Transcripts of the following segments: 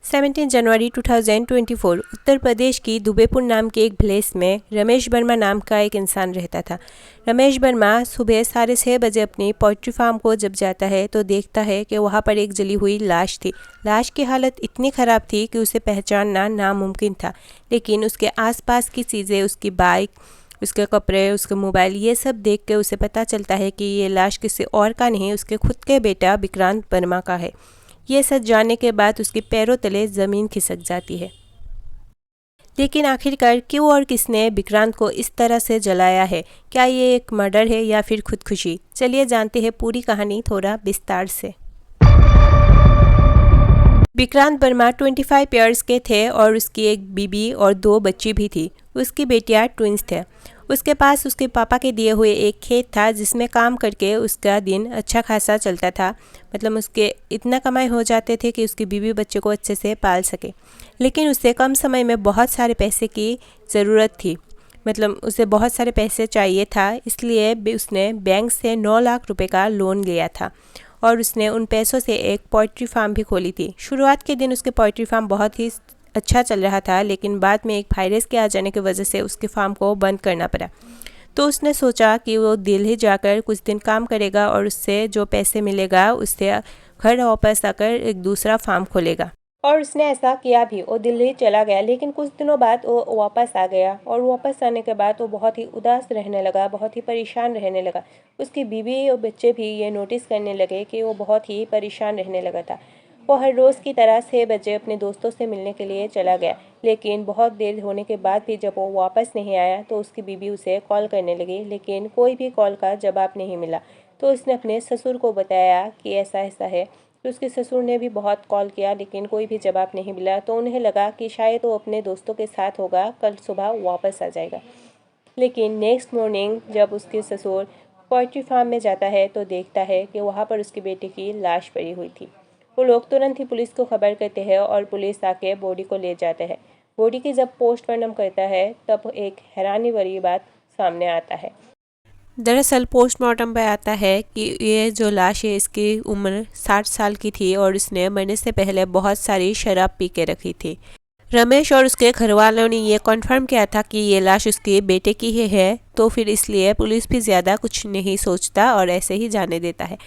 17 जनवरी 2024 उत्तर प्रदेश की दुबेपुर नाम के एक विलेज में रमेश वर्मा नाम का एक इंसान रहता था। रमेश वर्मा सुबह 6:30 बजे अपनी पोल्ट्री फार्म को जब जाता है तो देखता है कि वहाँ पर एक जली हुई लाश थी। लाश की हालत इतनी ख़राब थी कि उसे पहचानना नामुमकिन था, लेकिन उसके आसपास की चीज़ें, उसकी बाइक, उसके कपड़े, उसके मोबाइल, ये सब देख के उसे पता चलता है कि ये लाश किसी और का नहीं, उसके खुद के बेटा विक्रांत वर्मा का है। ये सच जानने के बाद उसके पैरों तले ज़मीन खिसक जाती है। लेकिन आखिरकार क्यों और किसने विक्रांत को इस तरह से जलाया है? क्या ये एक मर्डर है या फिर खुदकुशी? चलिए जानते हैं पूरी कहानी थोड़ा विस्तार से। विक्रांत वर्मा 25 ईयर्स के थे और उसकी एक बीबी और 2 बच्ची भी थी। उसकी बेटियां ट्विंस थे। उसके पास उसके पापा के दिए हुए एक खेत था जिसमें काम करके उसका दिन अच्छा खासा चलता था। मतलब उसके इतना कमाई हो जाते थे कि उसकी बीवी बच्चे को अच्छे से पाल सके। लेकिन उसे कम समय में बहुत सारे पैसे की ज़रूरत थी। मतलब उसे बहुत सारे पैसे चाहिए था, इसलिए उसने बैंक से 9 लाख रुपए का लोन लिया था और उसने उन पैसों से एक पोल्ट्री फार्म भी खोली थी। शुरुआत के दिन उसके पोल्ट्री फार्म बहुत ही अच्छा चल रहा था, लेकिन बाद में एक वायरस के आ जाने की वजह से उसके फार्म को बंद करना पड़ा। तो उसने सोचा कि वो दिल्ली जाकर कुछ दिन काम करेगा और उससे जो पैसे मिलेगा उससे घर वापस आकर एक दूसरा फार्म खोलेगा। और उसने ऐसा किया भी। वो दिल्ली चला गया, लेकिन कुछ दिनों बाद वो वापस आ गया और वापस आने के बाद वो बहुत ही उदास रहने लगा, बहुत ही परेशान रहने लगा। उसकी बीवी और बच्चे भी ये नोटिस करने लगे कि वो बहुत ही परेशान रहने लगा था। वो हर रोज़ की तरह 6 बजे अपने दोस्तों से मिलने के लिए चला गया, लेकिन बहुत देर होने के बाद भी जब वो वापस नहीं आया तो उसकी बीवी उसे कॉल करने लगी, लेकिन कोई भी कॉल का जवाब नहीं मिला। तो उसने अपने ससुर को बताया कि ऐसा ऐसा है। तो उसके ससुर ने भी बहुत कॉल किया, लेकिन कोई भी जवाब नहीं मिला। तो उन्हें लगा कि शायद वो अपने दोस्तों के साथ होगा, कल सुबह वापस आ जाएगा। लेकिन नेक्स्ट मॉर्निंग जब उसके ससुर पोल्ट्री फार्म में जाता है तो देखता है कि वहाँ पर उसके बेटे की लाश पड़ी हुई थी। वो लोग तुरंत ही पुलिस को खबर करते हैं और पुलिस आके बॉडी को ले जाते हैं। बॉडी की जब पोस्टमार्टम करता है तब एक हैरानी भरी बात सामने आता है। दरअसल पोस्टमार्टम पे आता है कि ये जो लाश है इसकी उम्र 60 साल की थी और इसने मरने से पहले बहुत सारी शराब पी के रखी थी। रमेश और उसके घर वालों ने ये कन्फर्म किया था कि ये लाश उसके बेटे की ही है, तो फिर इसलिए पुलिस भी ज़्यादा कुछ नहीं सोचता और ऐसे ही जाने देता है।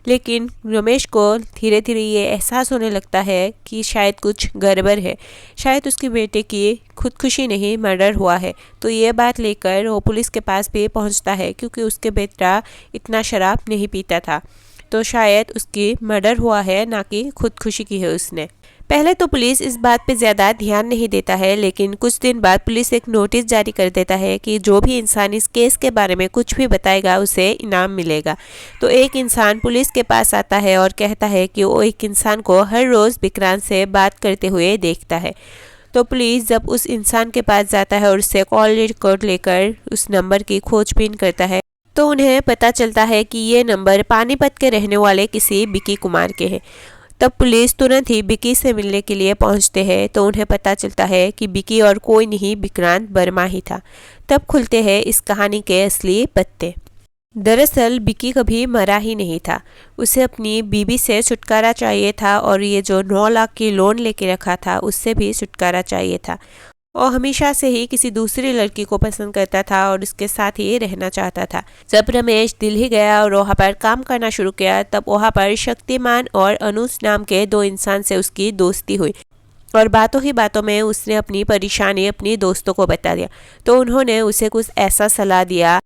लेकिन रमेश को धीरे धीरे ये एहसास होने लगता है कि शायद कुछ गड़बड़ है, शायद उसके बेटे की खुदकुशी नहीं मर्डर हुआ है। तो ये बात लेकर वो पुलिस के पास भी पहुंचता है, क्योंकि उसके बेटा इतना शराब नहीं पीता था, तो शायद उसकी मर्डर हुआ है, ना कि खुदकुशी की है उसने। पहले तो पुलिस इस बात पे ज़्यादा ध्यान नहीं देता है, लेकिन कुछ दिन बाद पुलिस एक नोटिस जारी कर देता है कि जो भी इंसान इस केस के बारे में कुछ भी बताएगा उसे इनाम मिलेगा। तो एक इंसान पुलिस के पास आता है और कहता है कि वो एक इंसान को हर रोज़ विक्रांत से बात करते हुए देखता है। तो पुलिस जब उस इंसान के पास जाता है और उससे कॉल रिकॉर्ड लेकर उस नंबर की खोजबीन करता है, तो उन्हें पता चलता है कि ये नंबर पानीपत के रहने वाले किसी विकी कुमार के हैं। तब पुलिस तुरंत ही विकी से मिलने के लिए पहुंचते हैं, तो उन्हें पता चलता है कि विकी और कोई नहीं, विक्रांत वर्मा ही था। तब खुलते हैं इस कहानी के असली पत्ते। दरअसल विकी कभी मरा ही नहीं था। उसे अपनी बीवी से छुटकारा चाहिए था और ये जो 9 लाख की लोन लेके रखा था उससे भी छुटकारा चाहिए था। और हमेशा से ही किसी दूसरी लड़की को पसंद करता था और उसके साथ ही रहना चाहता था। जब रमेश दिल्ली गया और वहाँ पर काम करना शुरू किया, तब वहाँ पर शक्तिमान और अनुज नाम के 2 इंसान से उसकी दोस्ती हुई और बातों ही बातों में उसने अपनी परेशानी अपनी दोस्तों को बता दिया। तो उन्होंने उसे कुछ ऐसा सलाह दिया।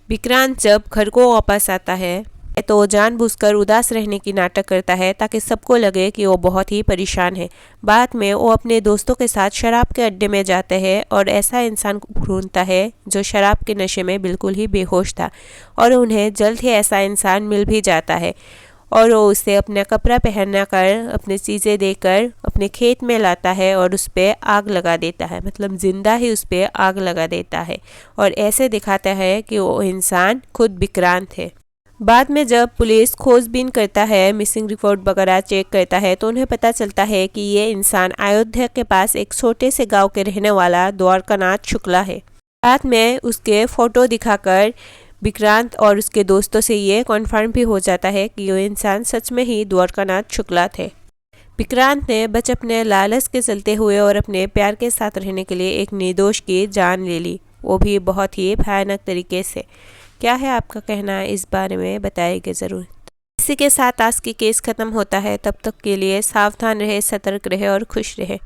विक्रांत जब घर को वापस आता है तो वो जानबूझकर उदास रहने की नाटक करता है ताकि सबको लगे कि वो बहुत ही परेशान है। बाद में वो अपने दोस्तों के साथ शराब के अड्डे में जाते हैं और ऐसा इंसान ढूंढता है जो शराब के नशे में बिल्कुल ही बेहोश था, और उन्हें जल्द ही ऐसा इंसान मिल भी जाता है और वो उसे अपना कपड़ा पहना कर, अपनी चीज़ें देकर अपने खेत में लाता है और उस पर आग लगा देता है। मतलब जिंदा ही उस पर आग लगा देता है और ऐसे दिखाता है कि वो इंसान खुद विक्रांत है। बाद में जब पुलिस खोजबीन करता है, मिसिंग रिपोर्ट वगैरह चेक करता है, तो उन्हें पता चलता है कि ये इंसान अयोध्या के पास एक छोटे से गांव के रहने वाला द्वारकानाथ शुक्ला है। बाद में उसके फोटो दिखाकर विक्रांत और उसके दोस्तों से ये कन्फर्म भी हो जाता है कि ये इंसान सच में ही द्वारकानाथ शुक्ला थे। विक्रांत ने बस अपने लालच के चलते हुए और अपने प्यार के साथ रहने के लिए एक निर्दोष की जान ले ली, वो भी बहुत ही भयानक तरीके से। क्या है आपका कहना है इस बारे में, बताइएगा ज़रूर। इसी के साथ आज की केस ख़त्म होता है। तब तक के लिए सावधान रहे, सतर्क रहे और खुश रहे।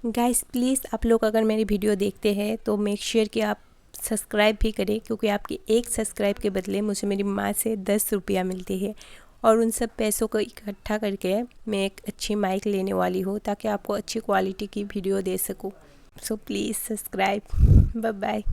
गाइस प्लीज़ आप लोग अगर मेरी वीडियो देखते हैं तो मेक श्योर कि आप सब्सक्राइब भी करें, क्योंकि आपकी एक सब्सक्राइब के बदले मुझे मेरी माँ से 10 रुपया मिलती है और उन सब पैसों को इकट्ठा करके मैं एक अच्छी माइक लेने वाली हूँ ताकि आपको अच्छी क्वालिटी की वीडियो दे सकूँ। So please subscribe. Bye bye.